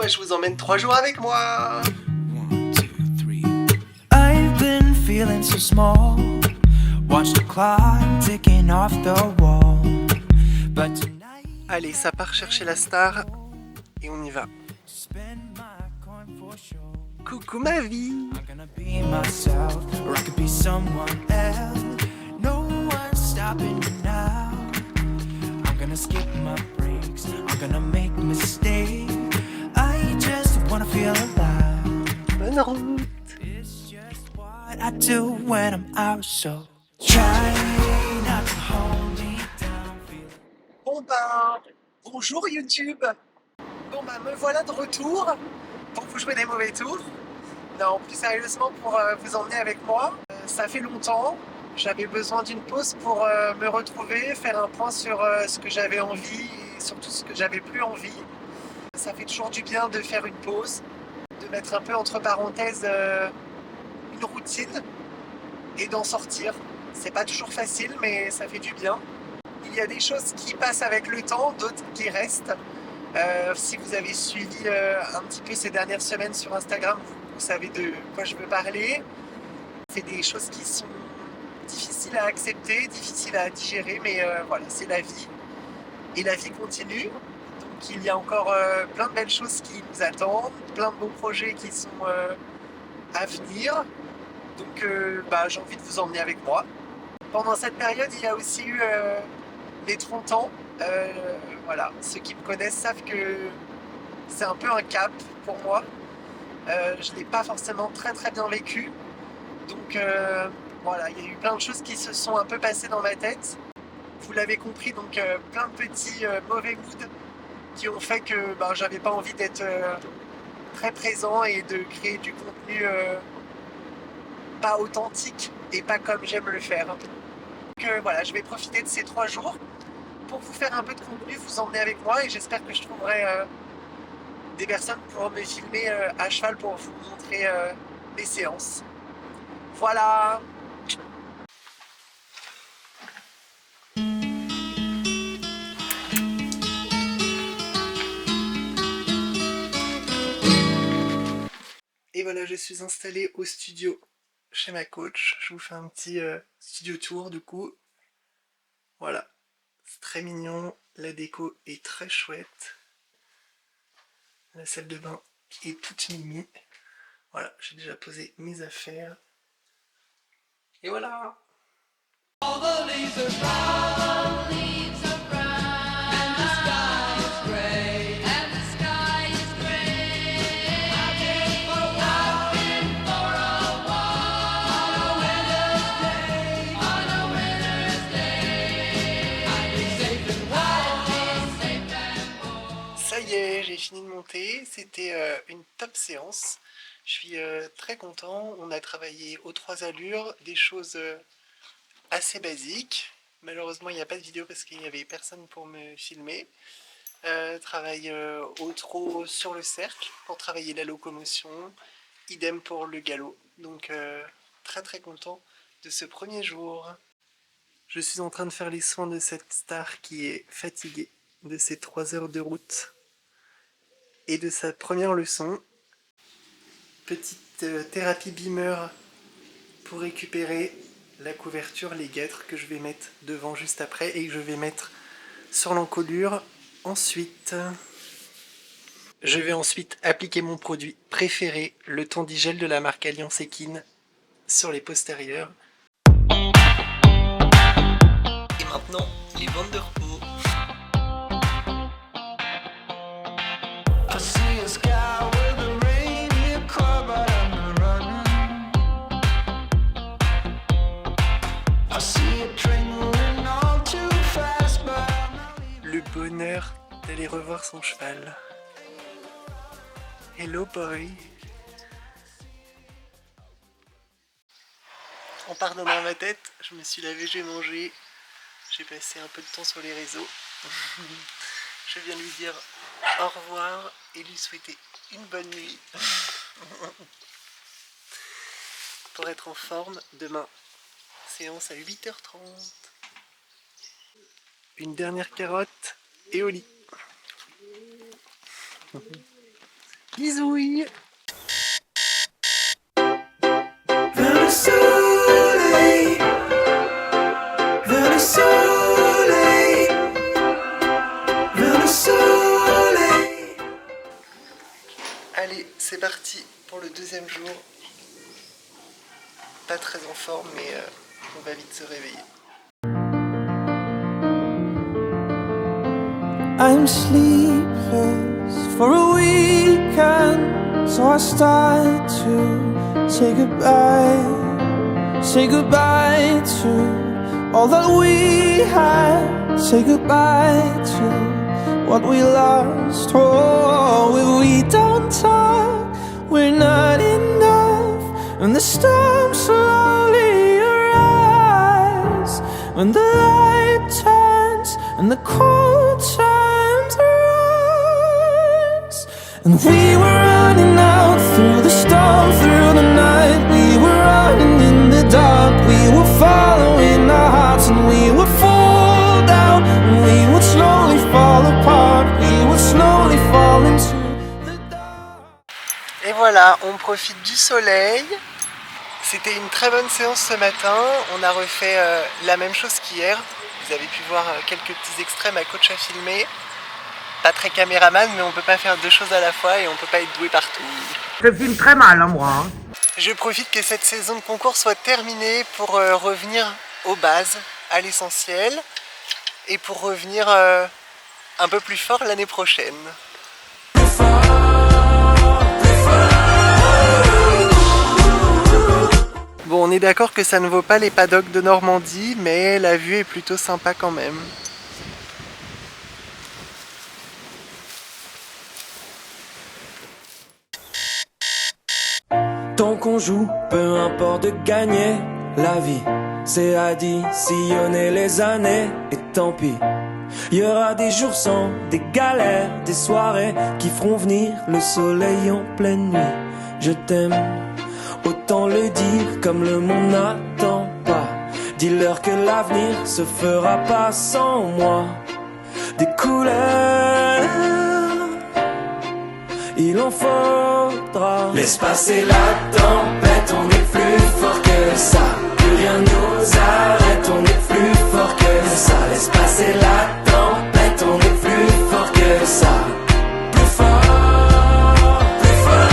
bah je vous emmène 3 jours avec moi. 1, 2, 3. I've been feeling so small. Watch the clock ticking off the wall. But tonight, Allez, ça part chercher la star et on y va. spend my coin for sure. Coucou ma vie. I'm gonna be myself, or I could be someone else. No one's stopping me now. I'm gonna skip my breaks, I'm gonna make mistakes. I just wanna feel alive. Bonne route. It's just what I do when I'm out, so try not to hold me down. Bon ben, bonjour YouTube. Bon ben, me voilà de retour pour vous jouer des mauvais tours. Non, plus sérieusement pour vous emmener avec moi. Ça fait longtemps, j'avais besoin d'une pause pour me retrouver, faire un point sur ce que j'avais envie et surtout ce que j'avais plus envie. Ça fait toujours du bien de faire une pause, de mettre un peu entre parenthèses une routine et d'en sortir. C'est pas toujours facile, mais ça fait du bien. Il y a des choses qui passent avec le temps, d'autres qui restent. Si vous avez suivi un petit peu ces dernières semaines sur Instagram, vous savez de quoi je veux parler. C'est des choses qui sont difficiles à accepter, difficiles à digérer, mais voilà, c'est la vie. Et la vie continue. Donc il y a encore plein de belles choses qui nous attendent, plein de beaux projets qui sont à venir. Donc bah, j'ai envie de vous emmener avec moi. Pendant cette période, il y a aussi eu les 30 ans. Voilà, ceux qui me connaissent savent que c'est un peu un cap pour moi. Je ne l'ai pas forcément très très bien vécu. Donc voilà, il y a eu plein de choses qui se sont un peu passées dans ma tête. Vous l'avez compris, donc plein de petits mauvais moods qui ont fait que ben, j'avais pas envie d'être très présent et de créer du contenu pas authentique et pas comme j'aime le faire. Donc voilà, je vais profiter de ces 3 jours pour vous faire un peu de contenu, vous emmener avec moi et j'espère que je trouverai des personnes pour me filmer à cheval pour vous montrer les séances. Voilà. Et voilà, je suis installé au studio chez ma coach. Je vous fais un petit studio tour du coup. Voilà, c'est très mignon. La déco est très chouette. La salle de bain est toute mimi. Voilà, j'ai déjà posé mes affaires. Et voilà. All the leaves are brown, leaves are brown, and the sky is gray, and the sky is gray. I've been for a walk on a winter's day, on a winter's day. I've been safe and warm. Ça y est, j'ai fini de monter. C'était une top séance. Je suis très content. On a travaillé aux 3 allures, des choses assez basiques. Malheureusement, il n'y a pas de vidéo parce qu'il n'y avait personne pour me filmer. Travail au trot sur le cercle pour travailler la locomotion. Idem pour le galop. Donc très très content de ce premier jour. Je suis en train de faire les soins de cette star qui est fatiguée de ses 3 heures de route et de sa première leçon. Petite thérapie beamer pour récupérer la couverture, les guêtres que je vais mettre devant juste après et que je vais mettre sur l'encolure ensuite. Je vais ensuite appliquer mon produit préféré, le Tondigel de la marque Alliance Equine, sur les postérieurs. Et maintenant, les bandes de repos. I see a sky with a reindeer car, but I'm running. I see a train moving all too fast, but I'm not leaving. Le bonheur d'aller revoir son cheval. Hello boy. En pardon dans ma tête, je me suis lavé, j'ai mangé. J'ai passé un peu de temps sur les réseaux. Je viens lui dire au revoir et lui souhaiter une bonne nuit. Pour être en forme, demain, séance à 8h30. Une dernière carotte et au lit. Bisouilles. Vers le soleil, vers le soleil, vers le soleil. Allez, c'est parti pour le deuxième jour. Pas très en forme, mais on va vite se réveiller. I'm sleepless for a weekend, so I start to say goodbye to all that we had, say goodbye to what we lost. Oh, if we don't talk, we're not enough, and the storm slowly arrives, when the light turns and the cold times rise. And we were running out through the storm, through the night. We were running in the dark. We were following our hearts, and we would fall down, and we would slowly fall apart. We would slowly fall into the dark. Et voilà, on profite du soleil. C'était une très bonne séance ce matin. On a refait la même chose qu'hier. Vous avez pu voir quelques petits extraits, ma coach a filmé. Pas très caméraman, mais on peut pas faire deux choses à la fois et on peut pas être doué partout. Je filme très mal, hein, moi. Hein. Je profite que cette saison de concours soit terminée pour revenir aux bases, à l'essentiel, et pour revenir un peu plus fort l'année prochaine. Bon, on est d'accord que ça ne vaut pas les paddocks de Normandie, mais la vue est plutôt sympa quand même. Tant qu'on joue, peu importe de gagner, la vie c'est additionner les années, et tant pis. Il y aura des jours sans, des galères, des soirées qui feront venir le soleil en pleine nuit. Je t'aime, autant le dire comme le monde n'attend pas. Dis-leur que l'avenir se fera pas sans moi. Des couleurs, il en faudra. Laisse passer la tempête, on est plus fort que ça. Plus rien nous arrête, on est plus fort que ça. Laisse passer la tempête, on est plus fort que ça. Plus fort, plus fort.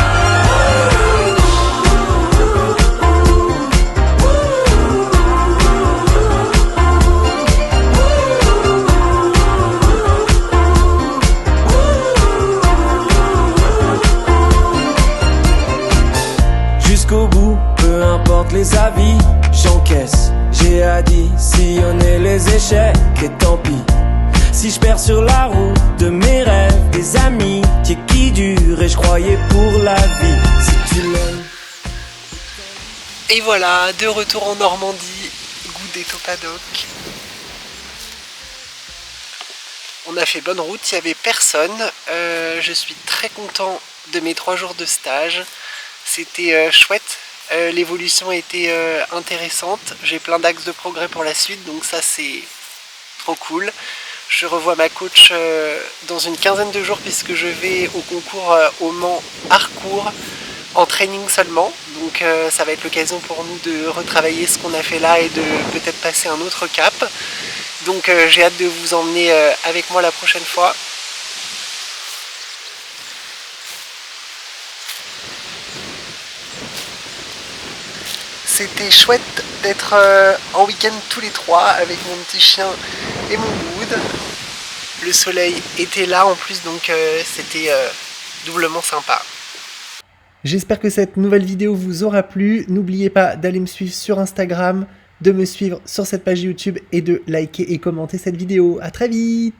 Jusqu'au bout, peu importe les avis, j'encaisse. J'ai additionné les échecs et tant pis. Si je perds sur la route de mes rêves, des amis qui durent et je croyais pour la vie. Si tu l'aimes. Et voilà, de retour en Normandie, goût des Topadoc. On a fait bonne route, il n'y avait personne. Je suis très content de mes 3 jours de stage. C'était chouette, l'évolution était intéressante. J'ai plein d'axes de progrès pour la suite, donc ça c'est trop cool. Je revois ma coach dans une quinzaine de jours puisque je vais au concours au Mans Harcourt en training seulement. Donc ça va être l'occasion pour nous de retravailler ce qu'on a fait là et de peut-être passer un autre cap. Donc j'ai hâte de vous emmener avec moi la prochaine fois. C'était chouette d'être en week-end tous les 3 avec mon petit chien et mon wood. Le soleil était là en plus, donc c'était doublement sympa. J'espère que cette nouvelle vidéo vous aura plu. N'oubliez pas d'aller me suivre sur Instagram, de me suivre sur cette page YouTube et de liker et commenter cette vidéo. À très vite!